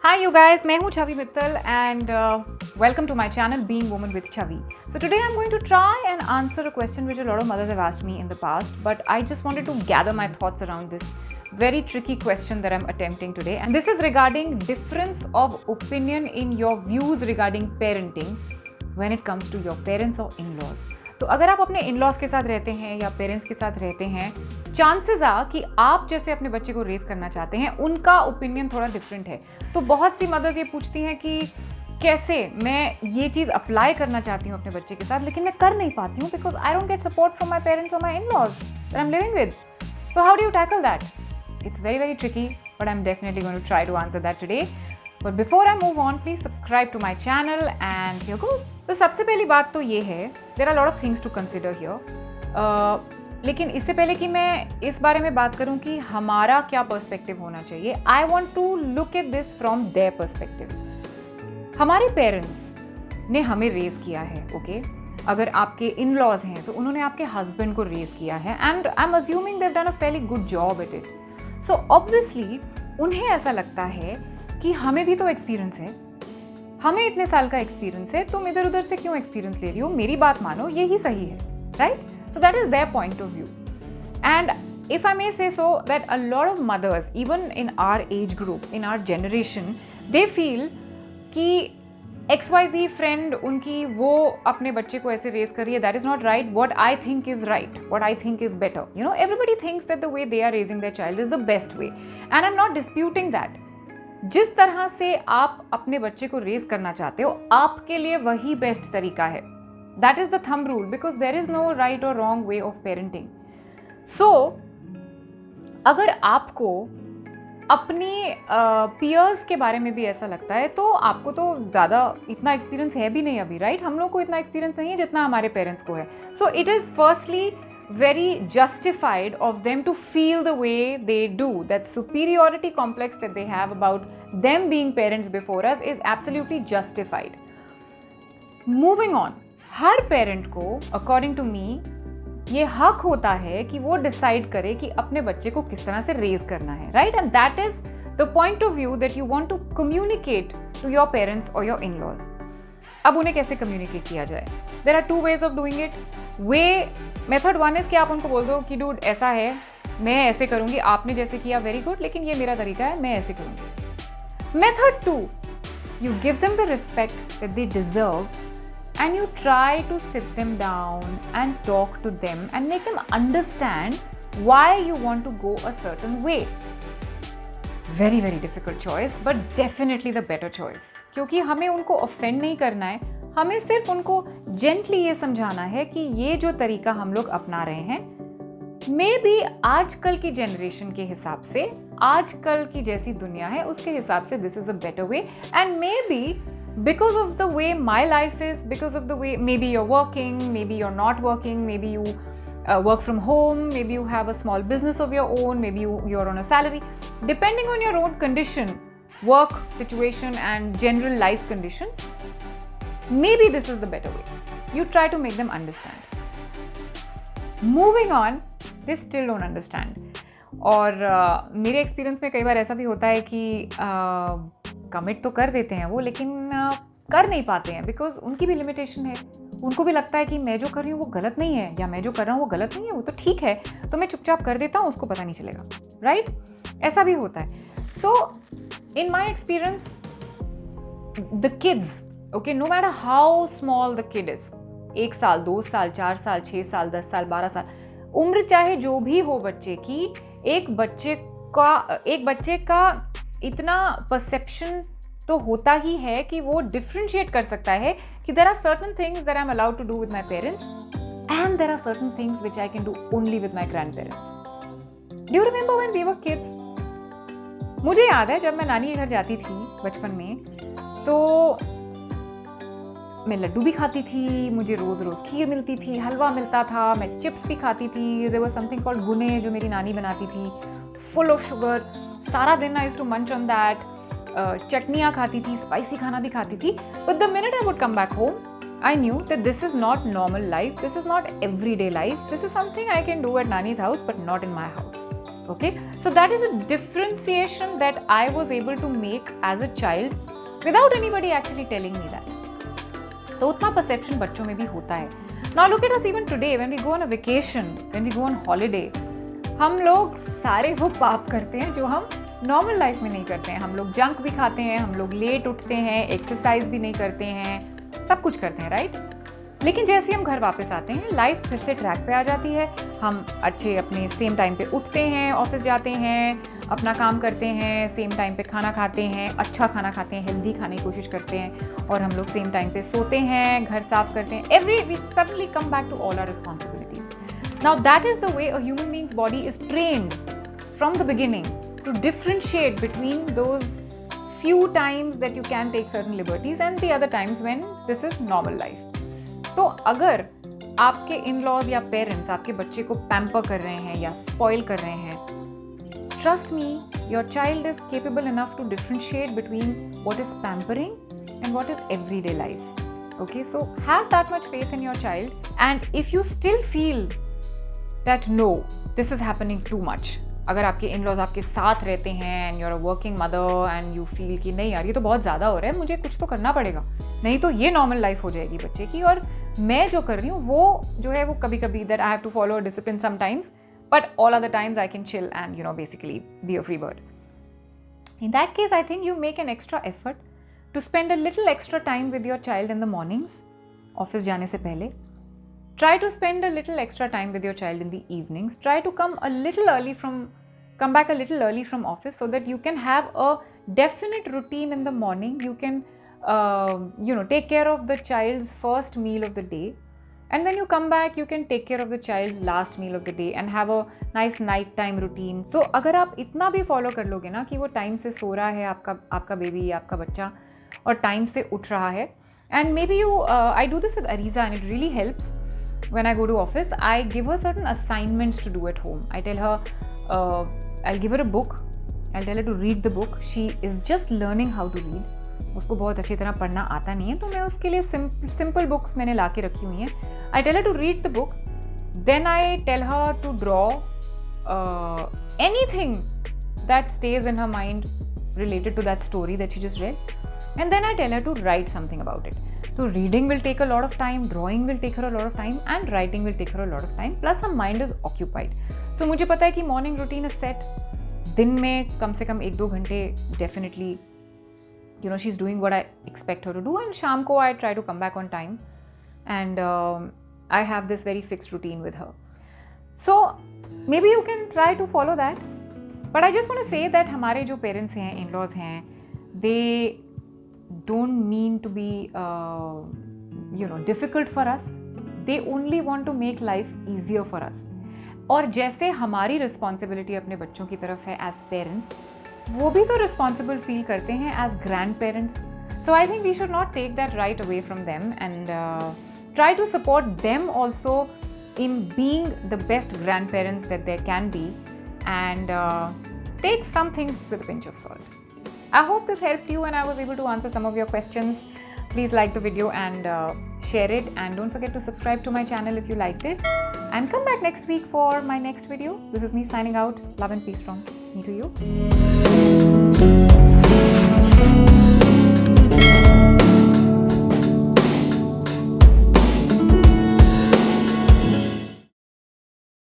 Hi you guys, मैं हूँ छवि Mittal and welcome to my channel Being Woman with Chavi. So today I'm going to try and answer a question which a lot of mothers have asked me in the past, but I just wanted to gather my thoughts around this very tricky question that I'm attempting today, and this is regarding difference of opinion in your views regarding parenting when it comes to your parents or in-laws. तो अगर आप अपने in-laws के साथ रहते हैं या parents के साथ रहते हैं, चांसेस आ कि आप जैसे अपने बच्चे को रेज करना चाहते हैं उनका ओपिनियन थोड़ा डिफरेंट है। तो बहुत सी मदर्स ये पूछती हैं कि कैसे मैं ये चीज़ अप्लाई करना चाहती हूँ अपने बच्चे के साथ, लेकिन मैं कर नहीं पाती हूँ because I don't get support from my parents और my in-laws that I am living with. So how do you tackle that? It's very, very tricky, but I'm definitely going to try to answer that today. But before I move on, please subscribe to my channel and here goes. तो सबसे पहली बात तो ये है, there are a lot of things to consider here. लेकिन इससे पहले कि मैं इस बारे में बात करूं कि हमारा क्या पर्सपेक्टिव होना चाहिए, I want to look at this from their perspective. हमारे पेरेंट्स ने हमें रेज किया है, ओके? अगर आपके इन-लॉज हैं तो उन्होंने आपके हस्बैंड को रेज किया है and I am assuming they have done a fairly good job at it. So obviously उन्हें ऐसा लगता है कि हमें भी तो एक्सपीरियंस है, हमें इतने साल का एक्सपीरियंस है, तुम इधर उधर से क्यों एक्सपीरियंस ले रही हो, मेरी बात मानो, यही सही है, right? So that is their point of view. And if I may say so, that a lot of mothers, even in our age group, in our generation, they feel कि XYZ friend उनकी वो अपने बच्चे को ऐसे race कर रही है, that is not right. What I think is right, what I think is better. You know, everybody thinks that the way they are raising their child is the best way, and I'm not disputing that. जिस तरह से आप अपने बच्चे को race करना चाहते हो, आपके लिए वही बेस्ट तरीका है. That is the thumb rule, because there is no right or wrong way of parenting. So, अगर आपको अपनी पीयर्स के बारे में भी ऐसा लगता है तो आपको तो ज़्यादा इतना एक्सपीरियंस है भी नहीं अभी, राइट? हम लोग को इतना एक्सपीरियंस नहीं है जितना हमारे पेरेंट्स को है. So it is firstly very justified of them to feel the way they do. That superiority complex that they have about them being parents before us is absolutely justified. Moving on, her parent को according to me ये हक होता है कि वो decide करे कि अपने बच्चे को किस तरह से रेज करना है, right? And that is the point of view that you want to communicate to your parents और योर इन-लॉज. अब उन्हें कैसे कम्युनिकेट किया जाए? There are two ways of doing it. Method one is कि आप उनको बोल दो कि डूड ऐसा है, मैं ऐसे करूंगी, आपने जैसे किया वेरी गुड, लेकिन ये मेरा तरीका है, मैं ऐसे करूंगी. Method two, you give them the respect that they deserve and you try to sit them down and talk to them and make them understand why you want to go a certain way. Very, very difficult choice, but definitely the better choice. क्योंकि हमें उनको offend नहीं करना है, हमें सिर्फ उनको gently ये समझाना है कि ये जो तरीका हम लोग अपना रहे हैं, maybe आजकल की generation के हिसाब से, आजकल की जैसी दुनिया है उसके हिसाब से this is a better way, and maybe because of the way my life is, because of the way maybe you're working, maybe you're not working, maybe you work from home, maybe you have a small business of your own, maybe you're on a salary, depending on your own condition, work situation and general life conditions, maybe this is the better way. You try to make them understand. Moving on, they still don't understand. और मेरे experience में कई बार ऐसा भी होता है कि commit तो कर देते हैं वो, लेकिन कर नहीं पाते हैं बिकॉज उनकी भी लिमिटेशन है. उनको भी लगता है कि मैं जो कर रही हूँ वो गलत नहीं है, या मैं जो कर रहा हूँ वो गलत नहीं है, वो तो ठीक है, तो मैं चुपचाप कर देता हूँ, उसको पता नहीं चलेगा, राइट? ऐसा भी होता है. So in my experience the kids, okay, no matter how small the kid is, 1 साल 2 साल 4 साल 6 साल 10 साल 12 साल, उम्र चाहे जो भी हो बच्चे की, एक बच्चे का इतना परसेप्शन तो होता ही है कि वो डिफ्रेंशिएट कर सकता है कि there are certain things that I am allowed to do with my parents and there are certain things which I can do only with my grandparents. Do you remember when we were kids? मुझे याद है जब मैं नानी के घर जाती थी बचपन में, तो मैं लड्डू भी खाती थी, मुझे रोज़ रोज़ खीर मिलती थी, हलवा मिलता था, मैं चिप्स भी खाती थी. देयर वाज समथिंग कॉल्ड गुने जो मेरी नानी बनाती थी, फुल ऑफ शुगर. सारा दिन आई यूज्ड टू मंच ऑन दैट. चटनियाँ खाती थी, स्पाइसी खाना भी खाती थी. But the minute I would come back home, I knew that this is not normal life, this is not everyday life, this is something I can do at Nani's house but not in my house. Okay, so that is a differentiation that I was able to make as a child without anybody actually telling me that. तो उतना perception बच्चों में भी होता है. Now look at us even today when we go on a vacation, when we go on holiday, हम लोग सारे वो पाप करते हैं जो हम नॉर्मल लाइफ में नहीं करते हैं. हम लोग जंक भी खाते हैं, हम लोग लेट उठते हैं, एक्सरसाइज भी नहीं करते हैं, सब कुछ करते हैं, राइट? लेकिन जैसे ही हम घर वापस आते हैं, लाइफ फिर से ट्रैक पे आ जाती है. हम अच्छे अपने सेम टाइम पे उठते हैं, ऑफिस जाते हैं, अपना काम करते हैं, सेम टाइम पे खाना खाते हैं, अच्छा खाना खाते हैं, हेल्दी खाने की कोशिश करते हैं, और हम लोग सेम टाइम पे सोते हैं, घर साफ करते हैं. We suddenly come back to all our responsibilities. Now that is the way a human beings body is trained from the beginning to differentiate between those few times that you can take certain liberties and the other times when this is normal life. तो अगर आपके in-laws या parents आपके बच्चे को pamper कर रहे हैं या spoil कर रहे हैं, trust me, your child is capable enough to differentiate between what is pampering and what is everyday life. Okay, so have that much faith in your child, and if you still feel that no, this is happening too much, अगर आपके in-laws आपके साथ रहते हैं and you are a working mother and you feel कि नहीं यार ये तो बहुत ज़्यादा हो रहा है, मुझे कुछ तो करना पड़ेगा, नहीं तो ये नॉर्मल लाइफ हो जाएगी बच्चे की, और मैं जो कर रही हूँ वो जो है वो कभी कभी that I have to follow discipline sometimes, but all other times I can chill and you know basically be a free bird. In that case I think you make an extra effort to spend a little extra time with your child in the mornings, office जाने से पहले. Try to spend a little extra time with your child in the evenings. Try to come back a little early from office so that you can have a definite routine in the morning. You can take care of the child's first meal of the day, and when you come back you can take care of the child's last meal of the day and have a nice night time routine. So अगर आप इतना भी follow कर लोगे ना कि वो time से सो रहा है आपका baby, आपका बच्चा, और time से उठ रहा है, and maybe I do this with Ariza and it really helps. When I go to office, I give her certain assignments to do at home. I tell her, I'll give her a book. I'll tell her to read the book. She is just learning how to read. उसको बहुत अच्छी तरह पढ़ना आता नहीं है, तो मैं उसके लिए simple books मैंने ला के रखी हुई हैं. I tell her to read the book. Then I tell her to draw anything that stays in her mind related to that story that she just read. And then I tell her to write something about it. So reading will take a lot of time, drawing will take her a lot of time, and writing will take her a lot of time. Plus her mind is occupied. So मुझे पता है कि morning routine is set. दिन में कम से कम 1-2 घंटे definitely, she's doing what I expect her to do. And शाम को I try to come back on time. And I have this very fixed routine with her. So maybe you can try to follow that. But I just want to say that हमारे जो parents हैं, in-laws हैं, they don't mean to be difficult for us. They only want to make life easier for us. और जैसे हमारी responsibility अपने बच्चों की तरफ है एज पेरेंट्स, वो भी तो रिस्पॉन्सिबल फील करते हैं as grandparents. So I think we should not take that right away from them and try to support them also in being the best grandparents that there can be, and take some things with a pinch of salt. I hope this helped you and I was able to answer some of your questions. Please like the video and share it, and don't forget to subscribe to my channel if you liked it, and come back next week for my next video. This is me signing out. Love and peace from me to you.